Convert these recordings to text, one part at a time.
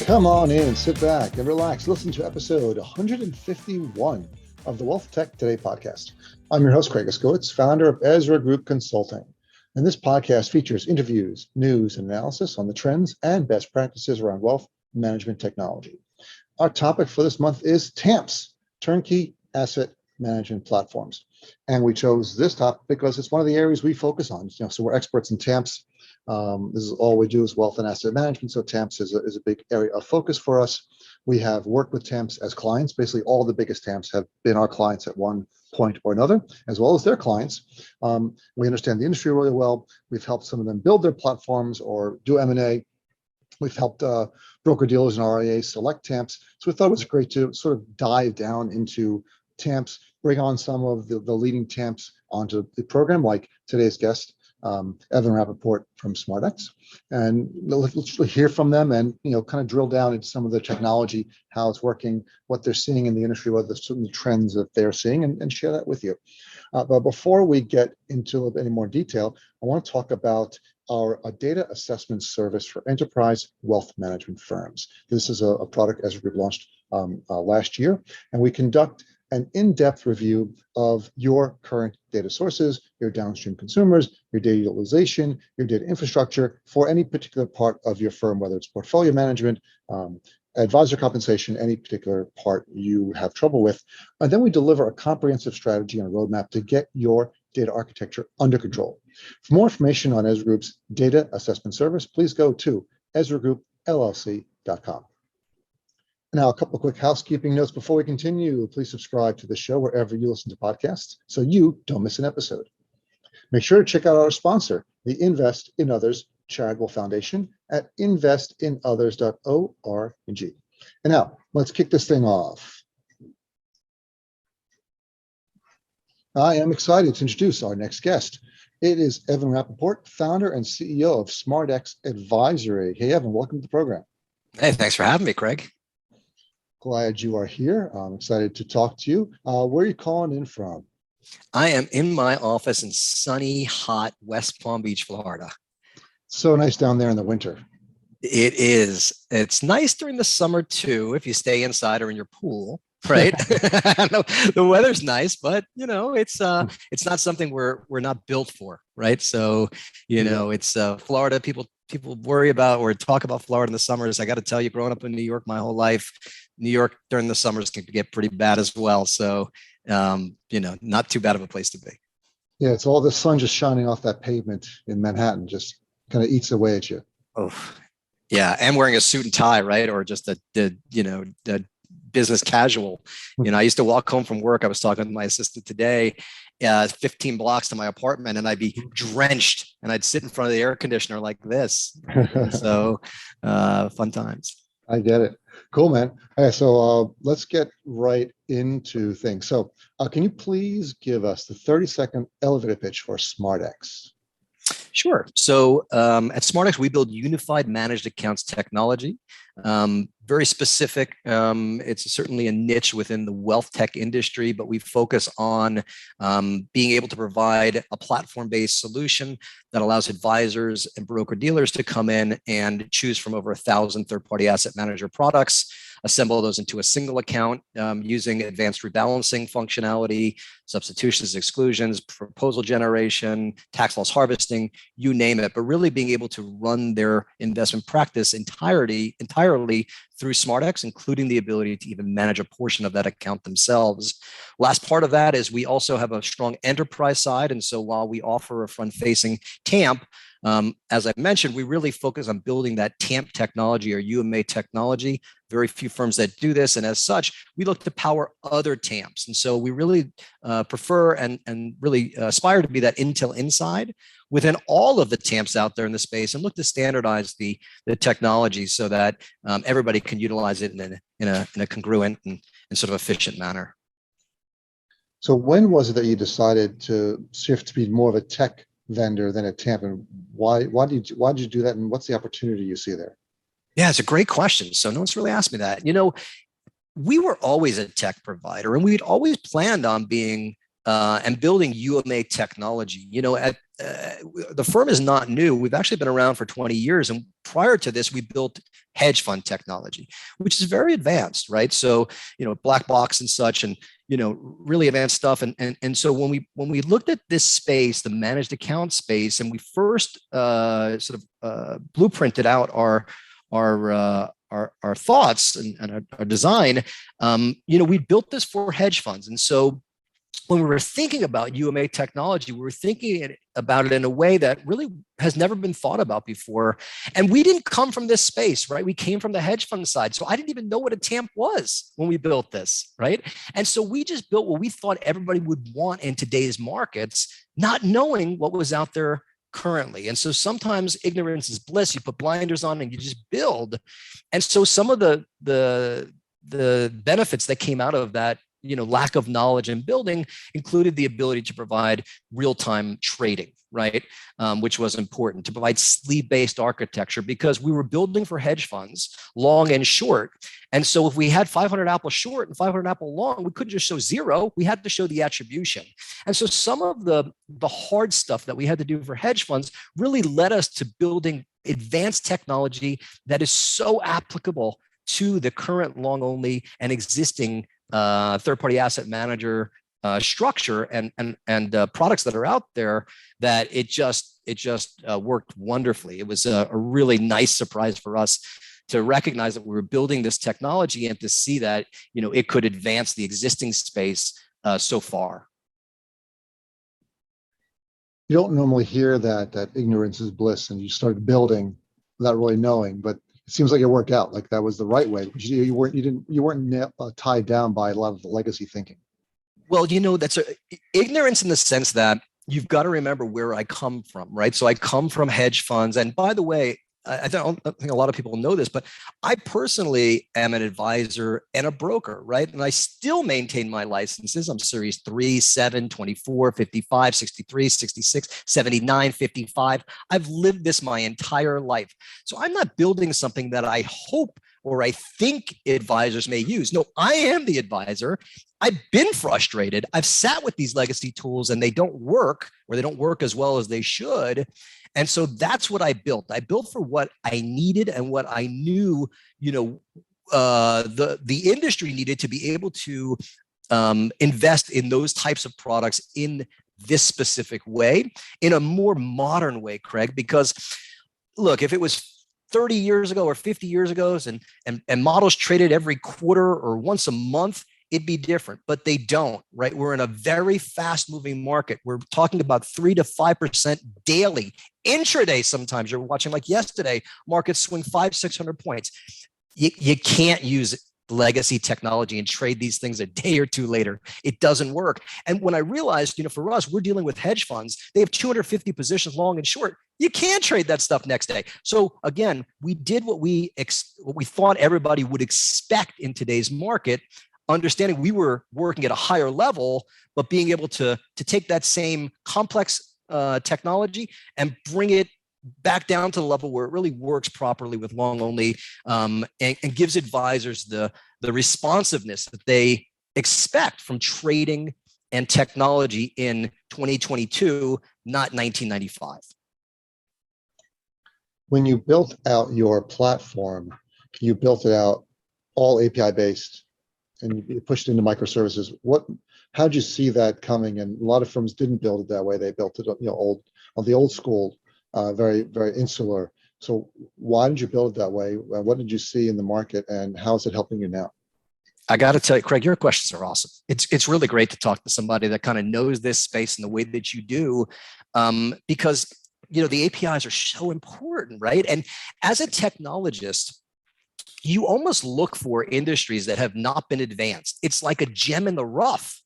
Come on in, sit back and relax. Listen to episode 151 of the Wealth Tech Today podcast. I'm your host, Craig Oskowitz, founder of Ezra Group Consulting. And this podcast features interviews, news, and analysis on the trends and best practices around wealth management technology. Our topic for this month is TAMPs, Turnkey Asset Management Platforms. And we chose this topic because it's one of the areas we focus on. So we're experts in TAMPs. This is all we do is wealth and asset management. So TAMPs is a big area of focus for us. We have worked with TAMPs as clients. Basically, all the biggest TAMPs have been our clients at one point or another, as well as their clients. We understand the industry really well. We've helped some of them build their platforms or do M&A. We've helped broker dealers and RIAs select TAMPs. So we thought it was great to sort of dive down into TAMPs, bring on some of the leading TAMPs onto the program, like today's guest, Evan Rapoport from SMArtX, and let's hear from them and kind of drill down into some of the technology, how it's working, what they're seeing in the industry, what the certain trends that they're seeing, and share that with you. But before we get into any more detail, I want to talk about our data assessment service for enterprise wealth management firms. This is a product Ezra Group launched last year, and we conduct an in-depth review of your current data sources, your downstream consumers, your data utilization, your data infrastructure for any particular part of your firm, whether it's portfolio management, advisor compensation, any particular part you have trouble with. And then we deliver a comprehensive strategy and a roadmap to get your data architecture under control. For more information on Ezra Group's data assessment service, please go to ezragroupllc.com. Now, a couple of quick housekeeping notes before we continue. Please subscribe to the show wherever you listen to podcasts so you don't miss an episode. Make sure to check out our sponsor, the Invest in Others Charitable Foundation at investinothers.org. And now, let's kick this thing off. I am excited to introduce our next guest. It is Evan Rapoport, founder and CEO of SMArtX Advisory. Hey, Evan, welcome to the program. Hey, thanks for having me, Craig. Glad you are here. I'm excited to talk to you. Where are you calling in from? I am in my office in sunny, hot West Palm Beach, Florida. So nice down there in the winter. It is. It's nice during the summer too, if you stay inside or in your pool, right? The weather's nice, but it's not something we're not built for, right? So it's Florida. People worry about or talk about Florida in the summers. I got to tell you, growing up in New York my whole life, New York during the summers can get pretty bad as well. So, not too bad of a place to be. Yeah, it's all the sun just shining off that pavement in Manhattan, just kind of eats away at you. Oh, yeah, and wearing a suit and tie, right, or just a business casual. I used to walk home from work. I was talking to my assistant today. 15 blocks to my apartment, and I'd be drenched, and I'd sit in front of the air conditioner like this. So, fun times. I get it. Cool, man. All right, so let's get right into things. So, can you please give us the 30-second elevator pitch for SMArtX? Sure. So at SMArtX, we build unified managed accounts technology. Very specific. It's certainly a niche within the wealth tech industry, but we focus on being able to provide a platform-based solution that allows advisors and broker dealers to come in and choose from over 1,000 third-party asset manager products, assemble those into a single account using advanced rebalancing functionality, substitutions, exclusions, proposal generation, tax loss harvesting, you name it, but really being able to run their investment practice entirely through SMArtX, including the ability to even manage a portion of that account themselves. Last part of that is we also have a strong enterprise side. And so while we offer a front-facing TAMP, as I mentioned, we really focus on building that TAMP technology or UMA technology. Very few firms that do this. And as such, we look to power other TAMPs. And so we really prefer and really aspire to be that Intel inside within all of the TAMPs out there in the space and look to standardize the technology so that everybody can utilize it in a congruent and sort of efficient manner. So when was it that you decided to shift to be more of a tech vendor than a TAMP, and why did you do that, and what's the opportunity you see there? Yeah, it's a great question. So no one's really asked me that. We were always a tech provider, and we'd always planned on being and building UMA technology. the firm is not new. We've actually been around for 20 years. And prior to this, we built hedge fund technology, which is very advanced, right? So, black box and such, and, really advanced stuff. And so when we looked at this space, the managed account space, and we first blueprinted out our thoughts and our design, we built this for hedge funds. And so when we were thinking about UMA technology, we were thinking about it in a way that really has never been thought about before. And we didn't come from this space, right? We came from the hedge fund side. So I didn't even know what a TAMP was when we built this, right? And so we just built what we thought everybody would want in today's markets, not knowing what was out there currently. And so sometimes ignorance is bliss. You put blinders on and you just build. And so some of the benefits that came out of that, lack of knowledge and building included the ability to provide real-time trading, right? Which was important, to provide sleeve-based architecture, because we were building for hedge funds, long and short. And so if we had 500 Apple short and 500 Apple long, we couldn't just show zero. We had to show the attribution. And so some of the hard stuff that we had to do for hedge funds really led us to building advanced technology that is so applicable to the current long-only and existing third-party asset manager structure and products that are out there, that it just worked wonderfully. It was a really nice surprise for us to recognize that we were building this technology and to see that it could advance the existing space so far. You don't normally hear that ignorance is bliss, and you started building without really knowing, but it seems like it worked out. Like that was the right way, because you weren't tied down by a lot of the legacy thinking. Well, that's ignorance in the sense that you've got to remember where I come from, right? So I come from hedge funds, and by the way, I don't think a lot of people know this, but I personally am an advisor and a broker, right? And I still maintain my licenses. I'm Series 3, 7, 24, 55, 63, 66, 79, 55. I've lived this my entire life. So I'm not building something that I hope or I think advisors may use. No, I am the advisor. I've been frustrated. I've sat with these legacy tools and they don't work, or they don't work as well as they should. And so that's what I built. I built for what I needed and what I knew, the industry needed to be able to invest in those types of products in this specific way, in a more modern way, Craig. Because look, if it was 30 years ago or 50 years ago and models traded every quarter or once a month, it'd be different, but they don't, right? We're in a very fast moving market. We're talking about 3 to 5% daily, intraday. Sometimes you're watching, like yesterday, markets swing 500-600 points. You can't use legacy technology and trade these things a day or two later. It doesn't work. And when I realized, for us, we're dealing with hedge funds. They have 250 positions long and short. You can't trade that stuff next day. So again, we did what we thought everybody would expect in today's market, understanding we were working at a higher level, but being able to take that same complex technology and bring it back down to the level where it really works properly with long only, and gives advisors the responsiveness that they expect from trading and technology in 2022, not 1995. When you built out your platform, you built it out all API based, and you pushed into microservices. How'd you see that coming? And a lot of firms didn't build it that way. They built it, on the old school, very, very insular. So why did you build it that way? What did you see in the market, and how is it helping you now? I got to tell you, Craig, your questions are awesome. It's really great to talk to somebody that kind of knows this space in the way that you do, because the APIs are so important, right? And as a technologist, you almost look for industries that have not been advanced. It's like a gem in the rough,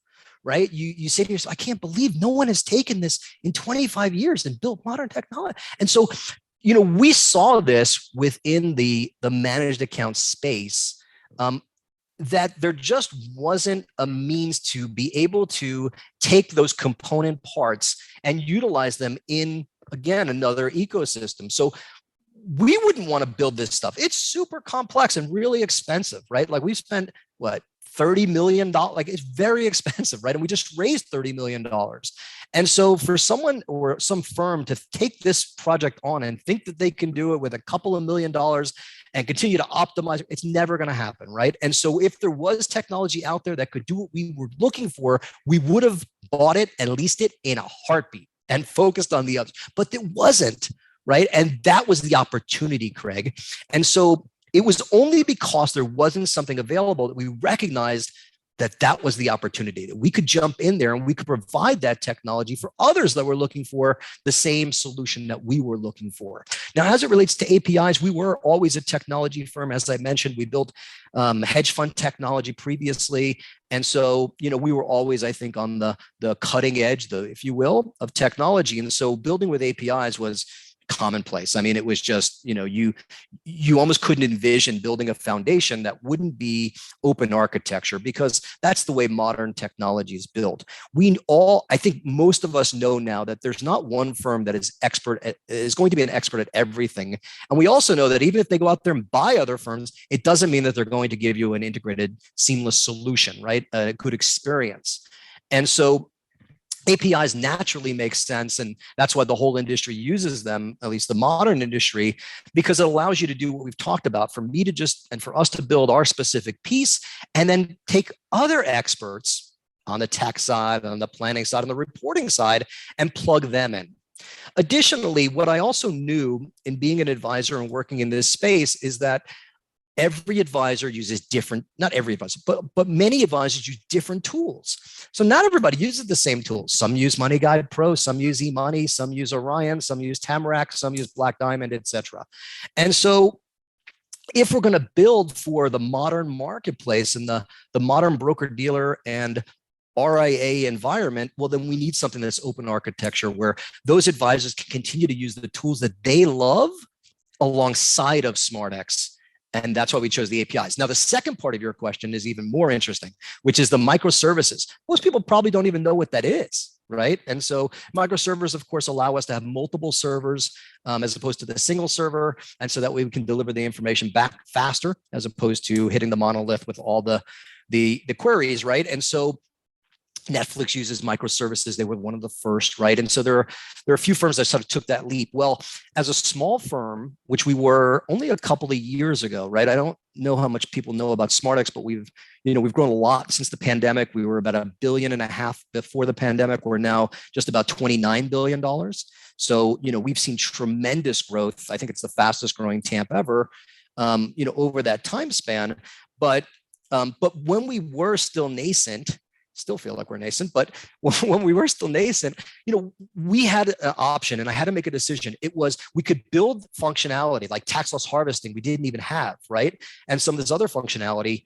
right? You say to yourself, I can't believe no one has taken this in 25 years and built modern technology. And so, we saw this within the managed account space, that there just wasn't a means to be able to take those component parts and utilize them in, again, another ecosystem. So we wouldn't want to build this stuff. It's super complex and really expensive, right? Like we spent $30 million, like it's very expensive, right? And we just raised $30 million. And so for someone or some firm to take this project on and think that they can do it with a couple of $1 million and continue to optimize, it's never going to happen, right? And so if there was technology out there that could do what we were looking for, we would have bought it and leased it in a heartbeat and focused on the others. But it wasn't, right? And that was the opportunity, Craig. And so it was only because there wasn't something available that we recognized that that was the opportunity, that we could jump in there and we could provide that technology for others that were looking for the same solution that we were looking for. Now, as it relates to APIs, we were always a technology firm. As I mentioned, we built hedge fund technology previously. And so, we were always, I think, on the cutting edge, if you will, of technology. And so building with APIs was commonplace. I mean, it was just, you almost couldn't envision building a foundation that wouldn't be open architecture, because that's the way modern technology is built. I think most of us know now that there's not one firm that is going to be an expert at everything. And we also know that even if they go out there and buy other firms, it doesn't mean that they're going to give you an integrated, seamless solution, right? A good experience. And so APIs naturally make sense, and that's why the whole industry uses them, at least the modern industry, because it allows you to do what we've talked about, for us to build our specific piece and then take other experts on the tech side, on the planning side, on the reporting side, and plug them in. Additionally, what I also knew in being an advisor and working in this space is that every advisor uses not every advisor, but many advisors use different tools. So not everybody uses the same tools. Some use Money Guide Pro, some use eMoney, some use Orion, some use Tamarack, some use Black Diamond, etc. And so if we're going to build for the modern marketplace and the modern broker dealer and RIA environment, well, then we need something that's open architecture, where those advisors can continue to use the tools that they love alongside of SMArtX. And that's why we chose the APIs. Now, the second part of your question is even more interesting, which is the microservices. Most people probably don't even know what that is, right? And so microservers, of course, allow us to have multiple servers as opposed to the single server. And so that way we can deliver the information back faster, as opposed to hitting the monolith with all the queries, right? And so Netflix uses microservices. They were one of the first, right? And so there are a few firms that sort of took that leap. Well, as a small firm, which we were only a couple of years ago, right? I don't know how much people know about SMArtX, but we've grown a lot since the pandemic. We were about $1.5 billion before the pandemic. We're now just about $29 billion. So, we've seen tremendous growth. I think it's the fastest growing TAMP ever, over that time span. But when we were still nascent, still feel like we're nascent, but when we were still nascent, we had an option, and I had to make a decision. It was, we could build functionality like tax loss harvesting we didn't even have, right? And some of this other functionality,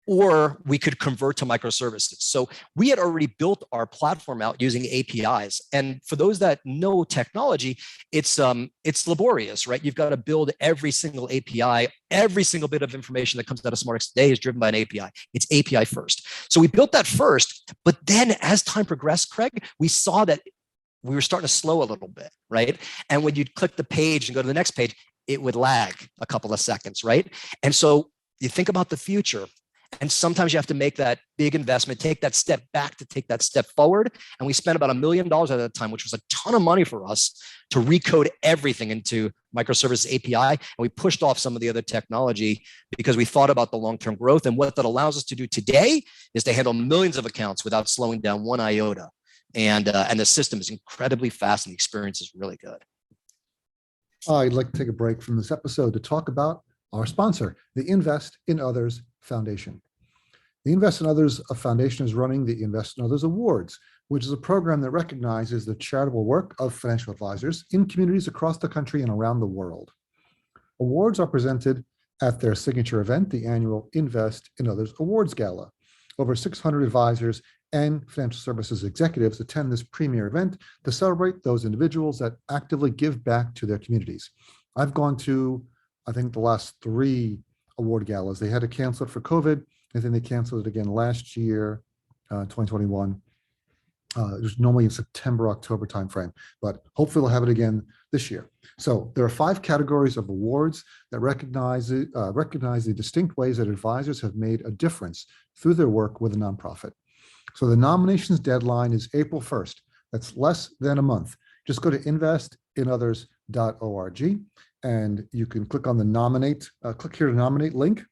or we could convert to microservices. So we had already built our platform out using APIs. And for those that know technology, it's laborious, right? You've got to build every single API. Every single bit of information that comes out of SMArtX today is driven by an API. It's API first. So we built that first, but then as time progressed, Craig, we saw that we were starting to slow a little bit, right? And when you'd click the page and go to the next page, it would lag a couple of seconds, right? And so you think about the future. And sometimes you have to make that big investment, take that step back to take that step forward. And we spent about $1 million at that time, which was a ton of money for us, to recode everything into microservices API. And we pushed off some of the other technology because we thought about the long-term growth. And what that allows us to do today is to handle millions of accounts without slowing down one iota. And the system is incredibly fast, and the experience is really good. I'd like to take a break from this episode to talk about our sponsor, the Invest in Others Foundation. The Invest in Others Foundation is running the Invest in Others Awards, which is a program that recognizes the charitable work of financial advisors in communities across the country and around the world. Awards are presented at their signature event, the annual Invest in Others Awards Gala. Over 600 advisors and financial services executives attend this premier event to celebrate those individuals that actively give back to their communities. I've gone to, I think, the last 3 award galas. They had to cancel it for COVID, and then they canceled it again last year, 2021. It was normally in September, October timeframe, but hopefully we'll have it again this year. So there are 5 categories of awards that recognize the distinct ways that advisors have made a difference through their work with a nonprofit. So the nominations deadline is April 1st. That's less than a month. Just go to investinothers.org and you can click on the nominate, click here to nominate link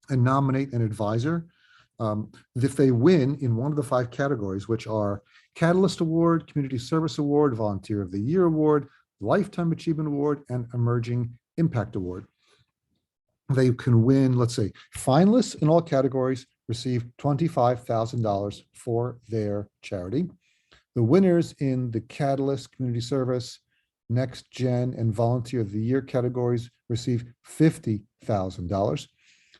and nominate an advisor. If they win in one of the 5 categories, which are Catalyst Award, Community Service Award, Volunteer of the Year Award, Lifetime Achievement Award, and Emerging Impact Award, they can win, let's say, finalists in all categories receive $25,000 for their charity. The winners in the Catalyst, Community Service, Next Gen, and Volunteer of the Year categories receive $50,000.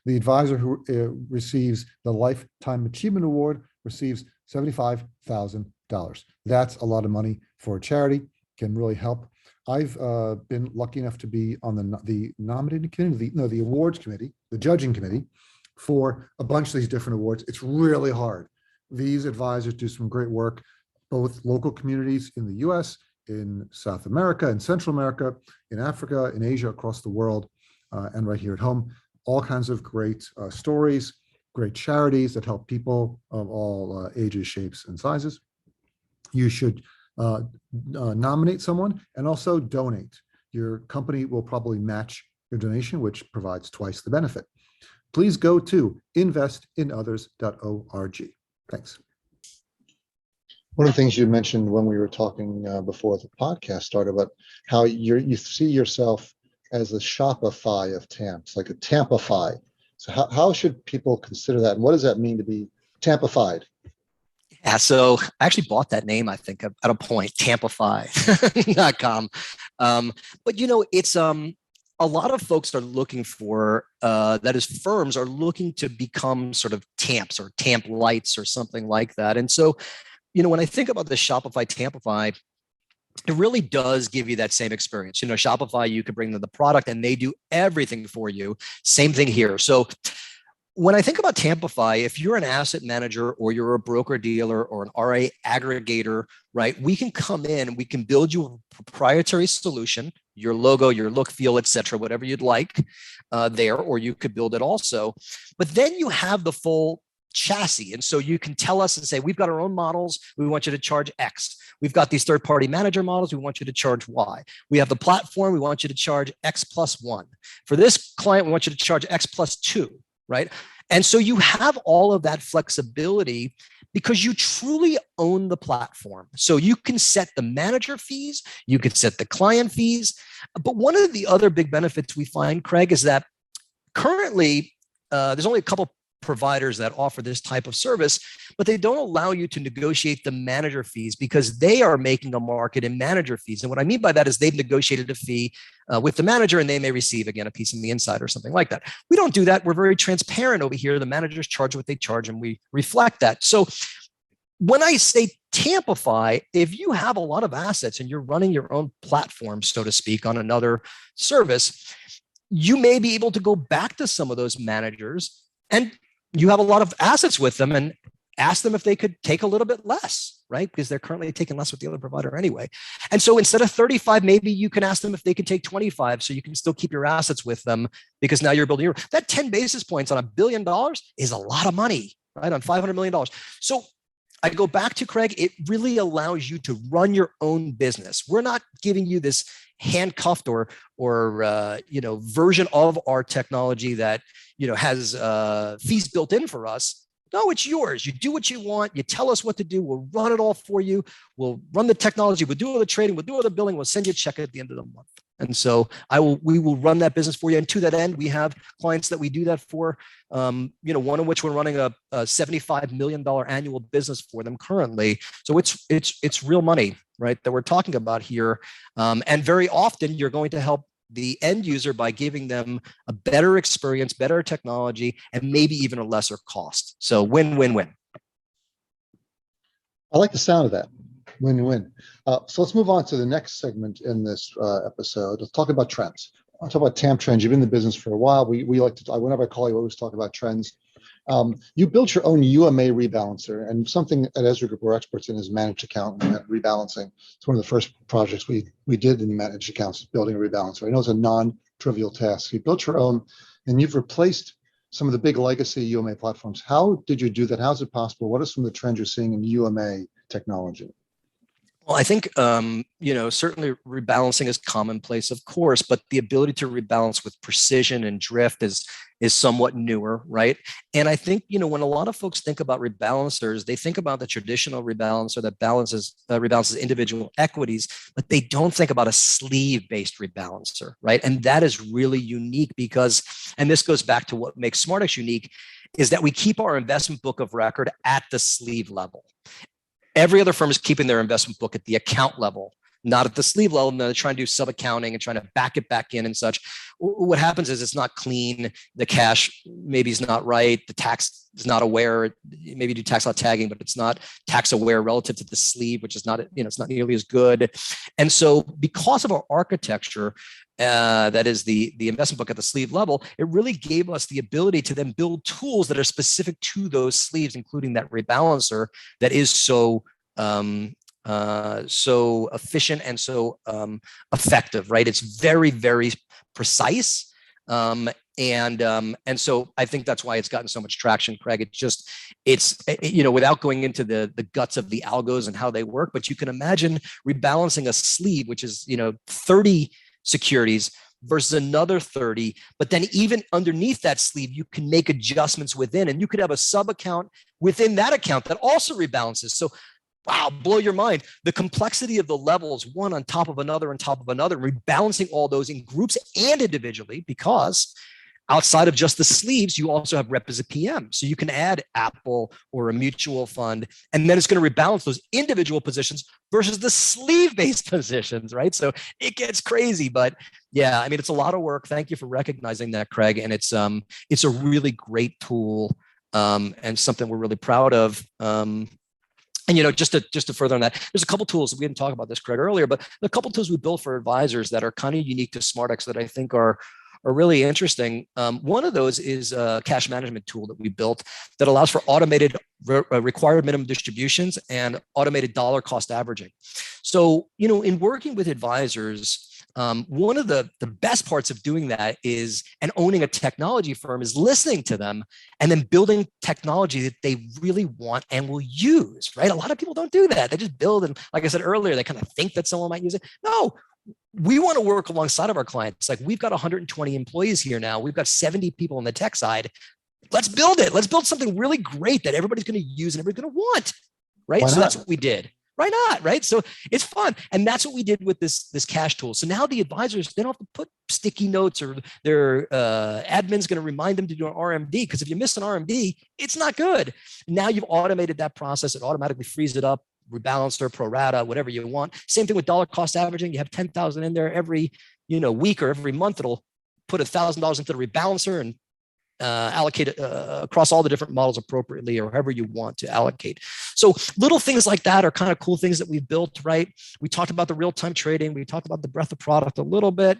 The advisor who receives the Lifetime Achievement Award receives $75,000. That's a lot of money for a charity, can really help. I've been lucky enough to be on the nominating committee, the awards committee, the judging committee for a bunch of these different awards. It's really hard. These advisors do some great work, both local communities in the US, in South America, in Central America, in Africa, in Asia, across the world, and right here at home. All kinds of great stories, great charities that help people of all ages, shapes, and sizes. You should nominate someone and also donate. Your company will probably match your donation, which provides twice the benefit. Please go to investinothers.org. Thanks. One of the things you mentioned when we were talking before the podcast started about how you see yourself as the Shopify of TAMPs, like a Tampify. So how should people consider that? And what does that mean to be Tampified? Yeah, so I actually bought that name, I think, at a point, Tampify.com. But it's a lot of folks are looking for, that is, firms are looking to become sort of TAMPs or TAMP lights or something like that. And so, when I think about the Shopify Tampify, it really does give you that same experience. Shopify, you can bring them the product and they do everything for you. Same thing here. So when I think about Tampify, if you're an asset manager or you're a broker dealer or an RA aggregator, right, we can come in, we can build you a proprietary solution, your logo, your look, feel, et cetera, whatever you'd like there, or you could build it also. But then you have the full chassis. And so you can tell us and say, we've got our own models. We want you to charge X. We've got these third-party manager models. We want you to charge Y. We have the platform. We want you to charge X plus 1. For this client, we want you to charge X plus 2, right? And so you have all of that flexibility because you truly own the platform. So you can set the manager fees, you can set the client fees. But one of the other big benefits we find, Craig, is that currently there's only a couple providers that offer this type of service, but they don't allow you to negotiate the manager fees because they are making a market in manager fees. And what I mean by that is they've negotiated a fee with the manager and they may receive, again, a piece on the inside or something like that. We don't do that. We're very transparent over here. The managers charge what they charge and we reflect that. So when I say Tampify, if you have a lot of assets and you're running your own platform, so to speak, on another service, you may be able to go back to some of those managers and you have a lot of assets with them and ask them if they could take a little bit less, right? Because they're currently taking less with the other provider anyway. And so instead of 35, maybe you can ask them if they can take 25 so you can still keep your assets with them because now you're building your, that 10 basis points on $1 billion is a lot of money, right? On $500 million. So I go back to Craig, it really allows you to run your own business. We're not giving you this handcuffed or version of our technology that has fees built in for us. No, it's yours. You do what you want. You tell us what to do. We'll run it all for you. We'll run the technology. We'll do all the trading. We'll do all the billing. We'll send you a check at the end of the month. And so we will run that business for you. And to that end, we have clients that we do that for, one of which we're running a $75 million annual business for them currently. So it's real money, right, that we're talking about here. And very often you're going to help the end user by giving them a better experience, better technology, and maybe even a lesser cost. So win-win-win. I like the sound of that. Win-win. So let's move on to the next segment in this episode. Let's talk about trends. I'll talk about TAMP trends. You've been in the business for a while. We like to, whenever I call you, we always talk about trends. You built your own UMA rebalancer, and something at Ezra Group we're experts in is managed account rebalancing. It's one of the first projects we did in managed accounts, building a rebalancer. I know it's a non-trivial task. You built your own, and you've replaced some of the big legacy UMA platforms. How did you do that? How is it possible? What are some of the trends you're seeing in UMA technology? I think, certainly rebalancing is commonplace, of course, but the ability to rebalance with precision and drift is somewhat newer, right? And I think, when a lot of folks think about rebalancers, they think about the traditional rebalancer that rebalances individual equities, but they don't think about a sleeve-based rebalancer, right? And that is really unique because, and this goes back to what makes SMArtX unique, is that we keep our investment book of record at the sleeve level. Every other firm is keeping their investment book at the account level, not at the sleeve level. And they're trying to do sub accounting and trying to back it back in and such. What happens is it's not clean. The cash maybe is not right. The tax is not aware. Maybe you do tax law tagging, but it's not tax aware relative to the sleeve, which is not, it's not nearly as good. And so because of our architecture, that is the investment book at the sleeve level, it really gave us the ability to then build tools that are specific to those sleeves, including that rebalancer that is so efficient and so effective, right? It's very, very precise. And so I think that's why it's gotten so much traction, Craig. It's without going into the guts of the algos and how they work, but you can imagine rebalancing a sleeve, which is, 30 securities versus another 30, but then even underneath that sleeve, you can make adjustments within, and you could have a sub account within that account that also rebalances. So wow, blow your mind. The complexity of the levels, one on top of another, rebalancing all those in groups and individually, because outside of just the sleeves, you also have rep as a PM. So you can add Apple or a mutual fund, and then it's going to rebalance those individual positions versus the sleeve-based positions, right? So it gets crazy, but yeah, I mean, it's a lot of work. Thank you for recognizing that, Craig. And it's a really great tool and something we're really proud of. And just to further on that, there's a couple tools. We didn't talk about this, Craig, earlier, but a couple tools we built for advisors that are kind of unique to SMArtX that I think are really interesting. One of those is a cash management tool that we built that allows for automated required minimum distributions and automated dollar cost averaging. So, in working with advisors, one of the best parts of doing that is, and owning a technology firm, is listening to them and then building technology that they really want and will use, right? A lot of people don't do that. They just build, and like I said earlier, they kind of think that someone might use it. No, we want to work alongside of our clients. Like, we've got 120 employees here now. We've got 70 people on the tech side. Let's build it. Let's build something really great that everybody's going to use and everybody's going to want, right? So that's what we did. Why not, right? So it's fun. And that's what we did with this cash tool. So now the advisors, they don't have to put sticky notes, or their admin's going to remind them to do an RMD, because if you miss an RMD, it's not good. Now you've automated that process. It automatically frees it up, rebalancer, pro rata, whatever you want. Same thing with dollar cost averaging. You have 10,000 in there every week or every month. It'll put $1,000 into the rebalancer and allocate it across all the different models appropriately, or however you want to allocate. So little things like that are kind of cool things that we've built, right? We talked about the real-time trading. We talked about the breadth of product a little bit.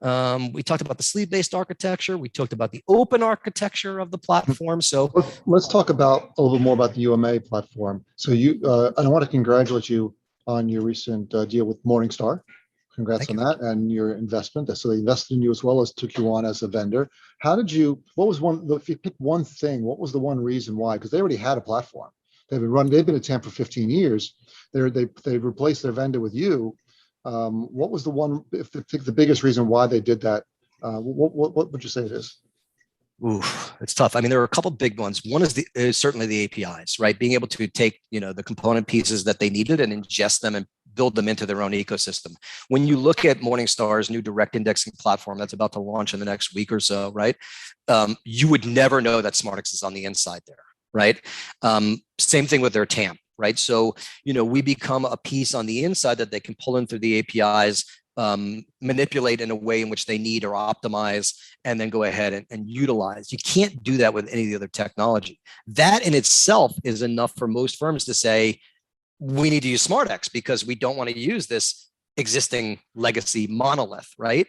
We talked about the sleeve-based architecture. We talked about the open architecture of the platform. So let's talk about a little bit more about the UMA platform. So I want to congratulate you on your recent deal with Morningstar. Congrats on that, and your investment. So they invested in you as well as took you on as a vendor. If you pick one thing, what was the one reason why? Because they already had a platform. They've been at TAMP for 15 years. They replaced their vendor with you. What was the one, if they pick the biggest reason why they did that? What would you say it is? Ooh, it's tough. I mean, there are a couple of big ones. One is certainly the APIs, right? Being able to take, the component pieces that they needed and ingest them and build them into their own ecosystem. When you look at Morningstar's new direct indexing platform that's about to launch in the next week or so, right? You would never know that SMArtX is on the inside there, right? Same thing with their TAMP, right? So, we become a piece on the inside that they can pull in through the APIs, manipulate in a way in which they need or optimize, and then go ahead and utilize. You can't do that with any of the other technology. That in itself is enough for most firms to say, we need to use SMArtX because we don't want to use this existing legacy monolith, right?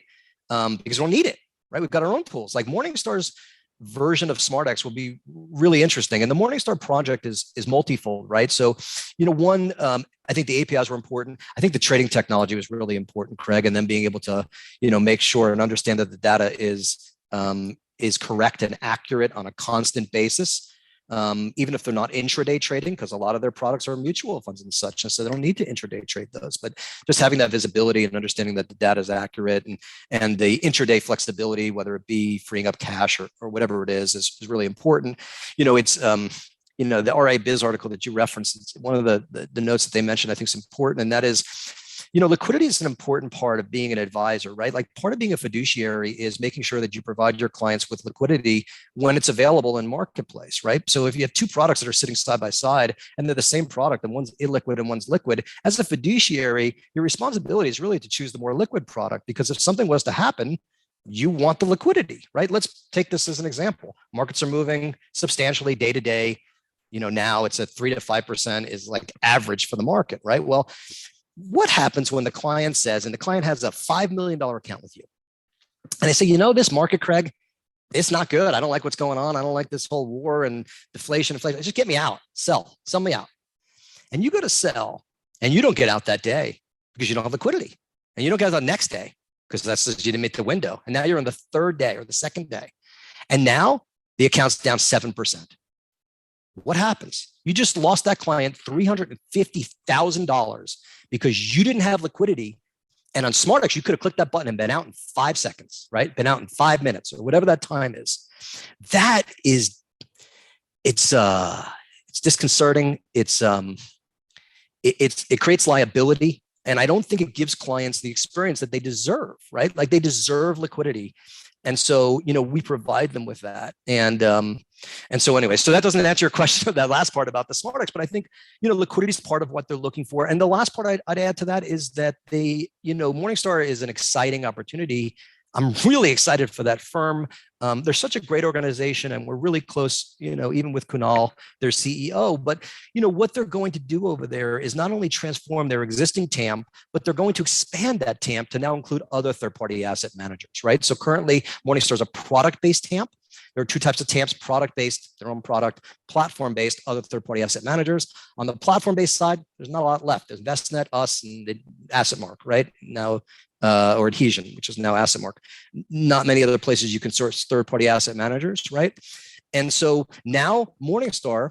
Because we don't need it, right? We've got our own tools. Like Morningstar's version of SMArtX will be really interesting. And the Morningstar project is multifold, right? So, one, I think the APIs were important. I think the trading technology was really important, Craig, and then being able to, make sure and understand that the data is correct and accurate on a constant basis. even if they're not intraday trading, because a lot of their products are mutual funds and such, and so they don't need to intraday trade those. But just having that visibility and understanding that the data is accurate, and the intraday flexibility, whether it be freeing up cash or whatever it is really important. It's the RA Biz article that you referenced. One of the notes that they mentioned, I think, is important, and that is, liquidity is an important part of being an advisor, right? Like, part of being a fiduciary is making sure that you provide your clients with liquidity when it's available in marketplace, right? So if you have two products that are sitting side by side and they're the same product and one's illiquid and one's liquid, as a fiduciary, your responsibility is really to choose the more liquid product, because if something was to happen, you want the liquidity, right? Let's take this as an example. Markets are moving substantially day to day. Now it's at 3 to 5% is like average for the market, right? Well, what happens when the client says, and the client has a $5 million account with you, and they say, this market, Craig, it's not good. I don't like what's going on. I don't like this whole war and deflation, inflation. Just get me out. Sell me out. And you go to sell, and you don't get out that day because you don't have liquidity, and you don't get out the next day because that's just, you didn't meet the window. And now you're on the third day or the second day, and now the account's down 7%. What happens? You just lost that client $350,000 because you didn't have liquidity. And on SMArtX, you could have clicked that button and been out in 5 seconds, right? Been out in 5 minutes or whatever that time is. It's disconcerting. It creates liability. And I don't think it gives clients the experience that they deserve, right? Like, they deserve liquidity. And so, we provide them with that. And so anyway, so that doesn't answer your question of that last part about the SMArtX, but I think, liquidity is part of what they're looking for. And the last part I'd add to that is that Morningstar is an exciting opportunity. I'm really excited for that firm. They're such a great organization, and we're really close, even with Kunal, their CEO. But, what they're going to do over there is not only transform their existing TAMP, but they're going to expand that TAMP to now include other third-party asset managers, right? So currently, Morningstar is a product-based TAMP. There are two types of TAMPs: product-based, their own product; platform-based, other third-party asset managers. On the platform-based side, there's not a lot left. There's Investnet, us, and the AssetMark, right? Now, or Adhesion, which is now AssetMark. Not many other places you can source third-party asset managers, right? And so now Morningstar,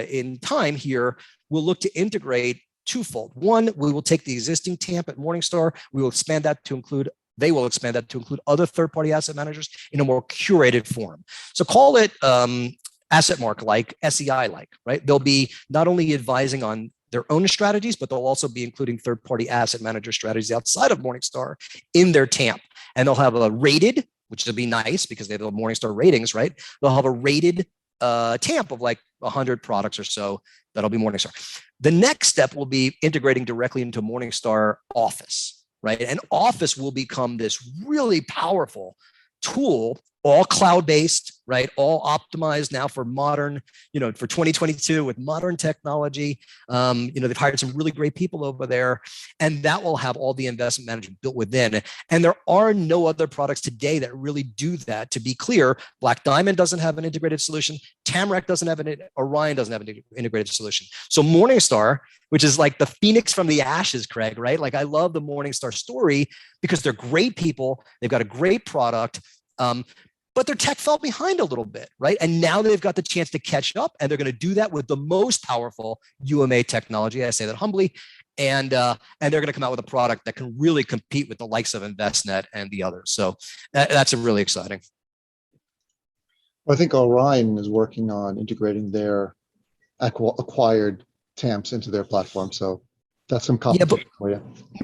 in time here, will look to integrate twofold. One, we will take the existing TAMP at Morningstar. We will expand that to include They will expand that to include other third-party asset managers in a more curated form. So call it AssetMark-like, SEI-like, right? They'll be not only advising on their own strategies, but they'll also be including third-party asset manager strategies outside of Morningstar in their TAMP. And they'll have a rated, which will be nice because they have the Morningstar ratings, right? They'll have a rated TAMP of like 100 products or so. That'll be Morningstar. The next step will be integrating directly into Morningstar Office, right? And Office will become this really powerful tool, all cloud-based, right? All optimized now for modern, for 2022 with modern technology. They've hired some really great people over there, and that will have all the investment management built within. And there are no other products today that really do that. To be clear, Black Diamond doesn't have an integrated solution. Tamarack doesn't have Orion doesn't have an integrated solution. So Morningstar, which is like the phoenix from the ashes, Craig, right? Like, I love the Morningstar story because they're great people. They've got a great product. But their tech fell behind a little bit, right? And now they've got the chance to catch up, and they're going to do that with the most powerful UMA technology. I say that humbly, and they're going to come out with a product that can really compete with the likes of Investnet and the others. So that's really exciting. Well, I think Orion is working on integrating their acquired TAMPs into their platform. So that's some competition for you.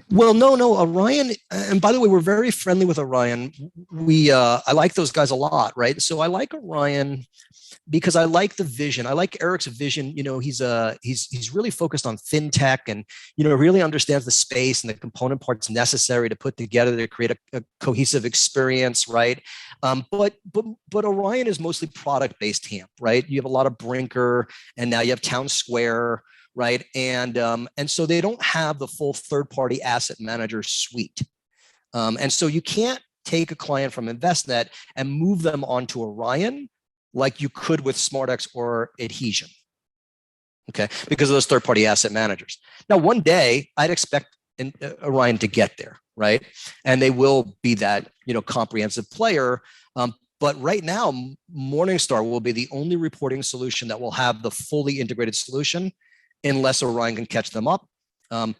Well, no, Orion. And by the way, we're very friendly with Orion. I like those guys a lot, right? So I like Orion because I like the vision. I like Eric's vision. He's really focused on fintech, and really understands the space and the component parts necessary to put together to create a cohesive experience, right? But Orion is mostly product-based TAMP, right? You have a lot of Brinker, and now you have Town Square, right? And so they don't have the full third-party asset manager suite. And so you can't take a client from Investnet and move them onto Orion like you could with SMArtX or Adhesion, okay? Because of those third-party asset managers. Now, one day, I'd expect Orion to get there, right? And they will be that, comprehensive player. But right now, Morningstar will be the only reporting solution that will have the fully integrated solution, unless Orion can catch them up. And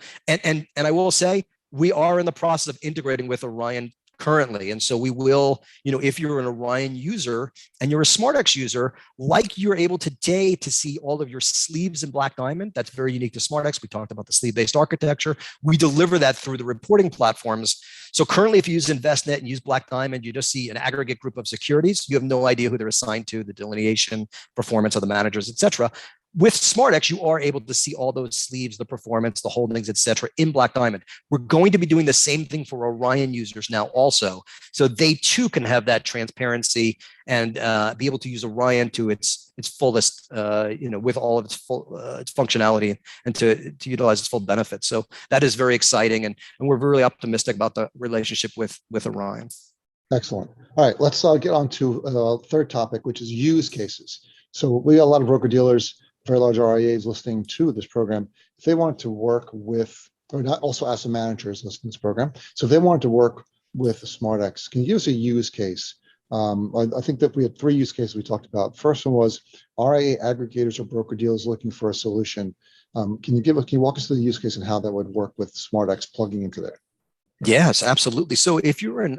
I will say, we are in the process of integrating with Orion currently. And so we will, if you're an Orion user and you're a SMArtX user, like you're able today to see all of your sleeves in Black Diamond, that's very unique to SMArtX. We talked about the sleeve-based architecture. We deliver that through the reporting platforms. So currently, if you use InvestNet and use Black Diamond, you just see an aggregate group of securities. You have no idea who they're assigned to, the delineation, performance of the managers, et cetera. With SMArtX, you are able to see all those sleeves, the performance, the holdings, et cetera, in Black Diamond. We're going to be doing the same thing for Orion users now also. So they too can have that transparency and be able to use Orion to its fullest, with all of its full its functionality, and to utilize its full benefits. So that is very exciting, and we're really optimistic about the relationship with Orion. Excellent. All right, let's get on to a third topic, which is use cases. So we got a lot of broker dealers, very large RIAs listening to this program. If they want to work with, or not, also asset managers listening to this program. So if they wanted to work with SMArtX, can you give us a use case? I think that we had 3 use cases we talked about. First one was RIA aggregators or broker dealers looking for a solution. Can you walk us through the use case and how that would work with SMArtX plugging into there? Yes, absolutely. So if you're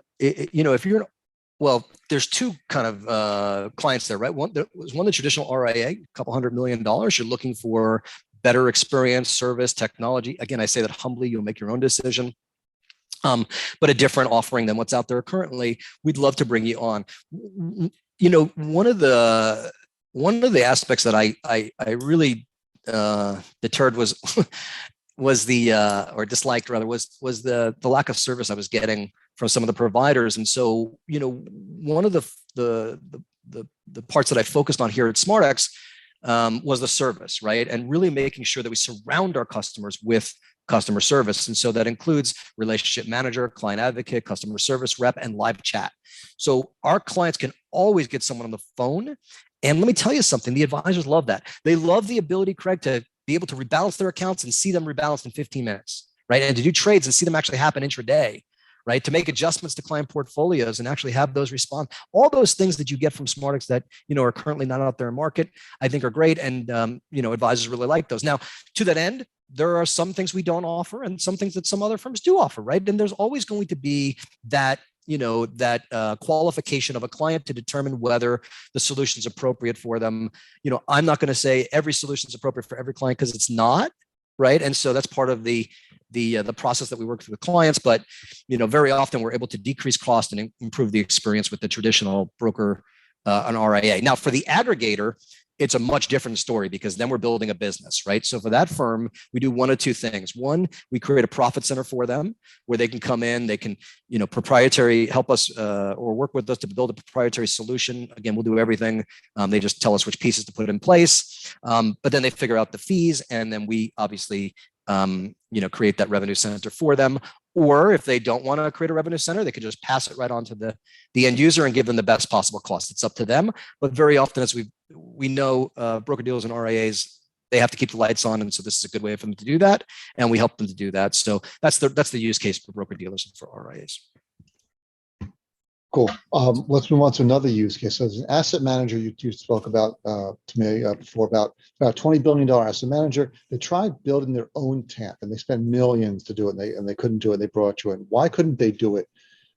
well, there's 2 kind of clients there, right? There was one, the traditional RIA, a couple $100 million. You're looking for better experience, service, technology. Again, I say that humbly, you'll make your own decision. But a different offering than what's out there currently. We'd love to bring you on. One of the aspects that I really deterred was was the or disliked rather was the lack of service I was getting from some of the providers. And so, one of the parts that I focused on here at SMArtX was the service, right? And really making sure that we surround our customers with customer service. And so that includes relationship manager, client advocate, customer service rep, and live chat. So our clients can always get someone on the phone. And let me tell you something, the advisors love that. They love the ability, Craig, to be able to rebalance their accounts and see them rebalanced in 15 minutes, right? And to do trades and see them actually happen intraday, right? To make adjustments to client portfolios and actually have those respond. All those things that you get from SMArtX that, are currently not out there in market, I think are great. And, advisors really like those. Now, to that end, there are some things we don't offer and some things that some other firms do offer, right? And there's always going to be that qualification of a client to determine whether the solution is appropriate for them. I'm not going to say every solution is appropriate for every client, because it's not, right? And so that's part of the process that we work through with clients. But very often we're able to decrease cost and improve the experience with the traditional broker, an RIA. Now, for the aggregator, it's a much different story, because then we're building a business, right? So for that firm, we do one of 2 things. One, we create a profit center for them where they can come in, they can, proprietary help us or work with us to build a proprietary solution. Again, we'll do everything. They just tell us which pieces to put in place. But then they figure out the fees, and then we obviously, create that revenue center for them. Or if they don't want to create a revenue center, they could just pass it right on to the end user and give them the best possible cost. It's up to them. But very often, as we know, broker dealers and RIAs, they have to keep the lights on, and so this is a good way for them to do that, and we help them to do that. So that's the use case for broker dealers and for RIAs. Cool. Let's move on to another use case. So as an asset manager, you spoke about to me before about $20 billion asset manager. They tried building their own TAMP, and they spent millions to do it, and they couldn't do it. They brought you in. Why couldn't they do it?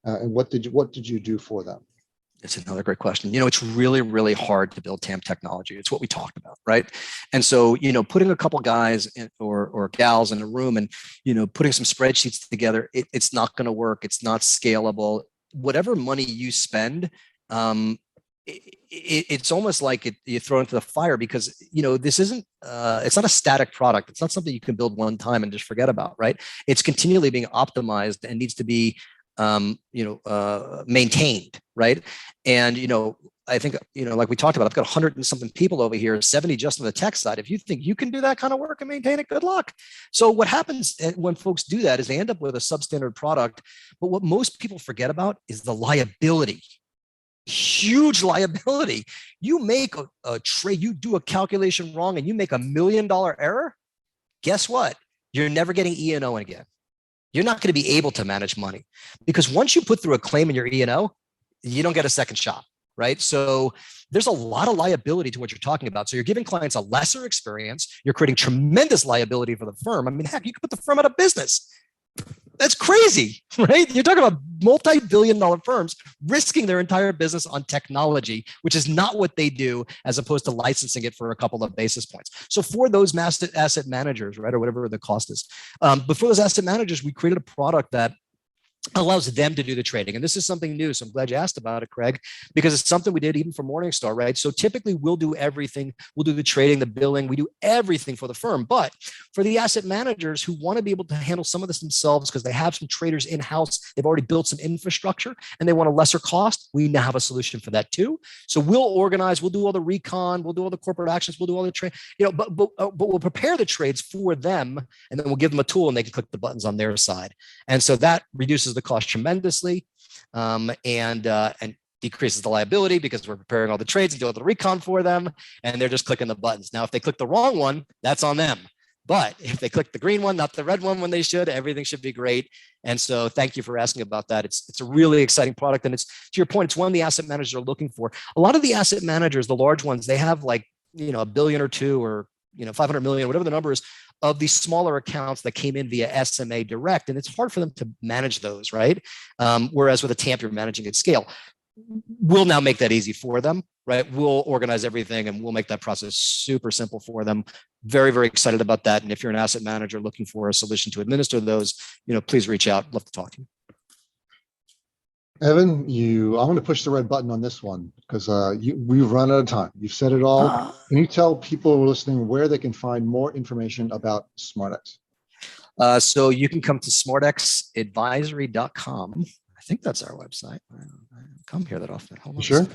And what did you do for them? It's another great question. It's really, really hard to build TAMP technology. It's what we talked about, right? And so, putting a couple guys or gals in a room and, putting some spreadsheets together, it's not going to work. It's not scalable. Whatever money you spend, it's almost like you throw into the fire, because this isn't it's not a static product. It's not something you can build one time and just forget about, right? It's continually being optimized and needs to be maintained, right? And I think like we talked about, I've got 100 and something people over here, 70 just on the tech side. If you think you can do that kind of work and maintain it, good luck. So what happens when folks do that is they end up with a substandard product. But what most people forget about is the liability. Huge liability. You make a trade, you do a calculation wrong, and you make $1 million error. Guess what? You're never getting E&O again. You're not going to be able to manage money, because once you put through a claim in your E&O, you don't get a second shot. right? So there's a lot of liability to what you're talking about. So you're giving clients a lesser experience. You're creating tremendous liability for the firm. I mean, heck, you could put the firm out of business. That's crazy, right? You're talking about multi-billion-dollar firms risking their entire business on technology, which is not what they do, as opposed to licensing it for a couple of basis points. So for those master asset managers, right, or whatever the cost is, but for those asset managers, we created a product that allows them to do the trading. And this is something new. So I'm glad you asked about it, Craig, because it's something we did even for Morningstar, right? So typically we'll do everything. We'll do the trading, the billing, we do everything for the firm. But for the asset managers who want to be able to handle some of this themselves because they have some traders in-house, they've already built some infrastructure and they want a lesser cost, we now have a solution for that too. So we'll organize, we'll do all the recon, we'll do all the corporate actions, we'll do all the trade, but we'll prepare the trades for them, and then we'll give them a tool and they can click the buttons on their side. And so that reduces the cost tremendously, and decreases the liability because we're preparing all the trades and do all the recon for them, and they're just clicking the buttons. Now, if they click the wrong one, that's on them. But if they click the green one, not the red one when they should, everything should be great. And so thank you for asking about that. It's a really exciting product. And it's, to your point, it's one the asset managers are looking for. A lot of the asset managers, the large ones, they have like, $1 billion or $2 billion or 500 million, whatever the number is, of these smaller accounts that came in via SMA direct. And it's hard for them to manage those, right? Whereas with a TAMP, you're managing at scale. We'll now make that easy for them, right? We'll organize everything and we'll make that process super simple for them. Very, very excited about that. And if you're an asset manager looking for a solution to administer those, please reach out. Love to talk to you. Evan, I'm going to push the red button on this one because we've run out of time. You've said it all. Can you tell people who are listening where they can find more information about SMArtX? So you can come to SMArtXadvisory.com. I think that's our website. I don't come here that often. Hold on. Sure?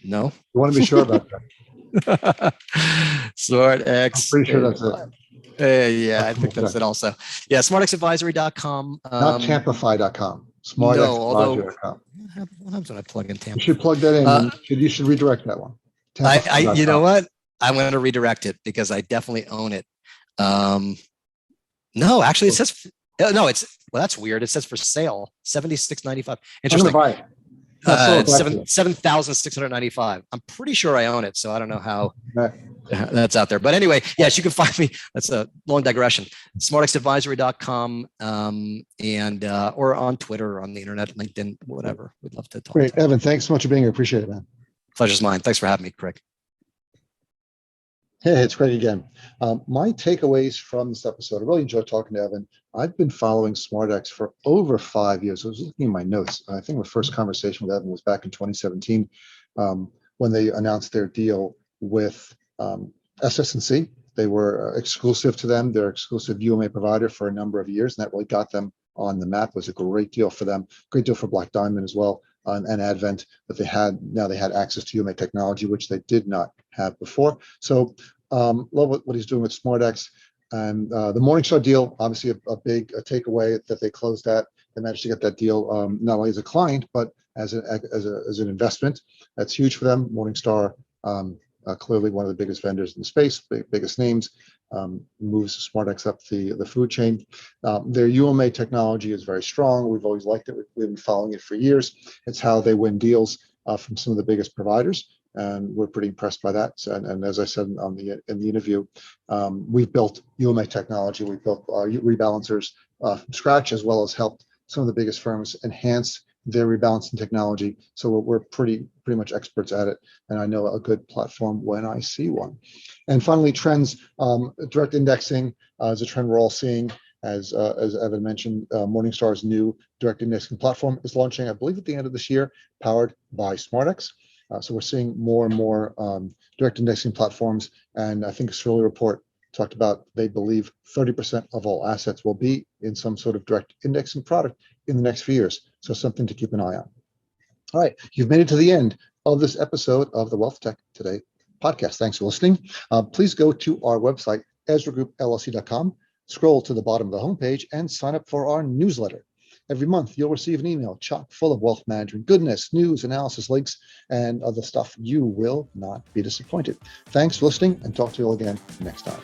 No. You want to be sure about that. SMArtX. I'm pretty sure that's it. Yeah, I think that's it also. Yeah, SMArtXadvisory.com. Not Tampify.com. SMArtXadvisory.com. What happens when I plug in Tampa? You should plug that in. You should redirect that one. You know what? I'm going to redirect it because I definitely own it. No, actually, it says no. That's weird. It says for sale, $76.95. Interesting. Buy it. 7,695. I'm pretty sure I own it, so I don't know how that's out there. But anyway, yes, you can find me. That's a long digression. SMArtXadvisory.com, and or on Twitter, or on the internet, LinkedIn, whatever. We'd love to talk. Great, Evan. Thanks so much for being here. Appreciate it, man. Pleasure's mine. Thanks for having me, Craig. Hey, it's Craig again. My takeaways from this episode, I really enjoyed talking to Evan. I've been following SMArtX for over 5 years. I was looking at my notes. I think my first conversation with Evan was back in 2017 when they announced their deal with SS&C. They were exclusive to them, their exclusive UMA provider for a number of years, and that really got them on the map. It was a great deal for them, great deal for Black Diamond as well, and Advent that they had. Now they had access to UMA technology, which they did not have before. So love what he's doing with SMArtX. And the Morningstar deal, obviously a big takeaway that they closed that. They managed to get that deal not only as a client, but as an investment. That's huge for them. Morningstar, clearly one of the biggest vendors in the space, biggest names, moves SMArtX up the food chain. Their UMA technology is very strong. We've always liked it. We've been following it for years. It's how they win deals from some of the biggest providers. And we're pretty impressed by that. And as I said in the interview, we've built UMA technology. We've built rebalancers from scratch, as well as helped some of the biggest firms enhance their rebalancing technology. So we're pretty much experts at it. And I know a good platform when I see one. And finally, trends. Direct indexing is a trend we're all seeing. As Evan mentioned, Morningstar's new direct indexing platform is launching, I believe, at the end of this year, powered by SMArtX. So we're seeing more and more direct indexing platforms. And I think Shirley Report talked about they believe 30% of all assets will be in some sort of direct indexing product in the next few years. So something to keep an eye on. All right, you've made it to the end of this episode of the Wealth Tech Today podcast. Thanks for listening. Please go to our website, EzraGroupLLC.com, scroll to the bottom of the homepage, and sign up for our newsletter. Every month, you'll receive an email chock full of wealth management goodness, news, analysis, links, and other stuff. You will not be disappointed. Thanks for listening, and talk to you all again next time.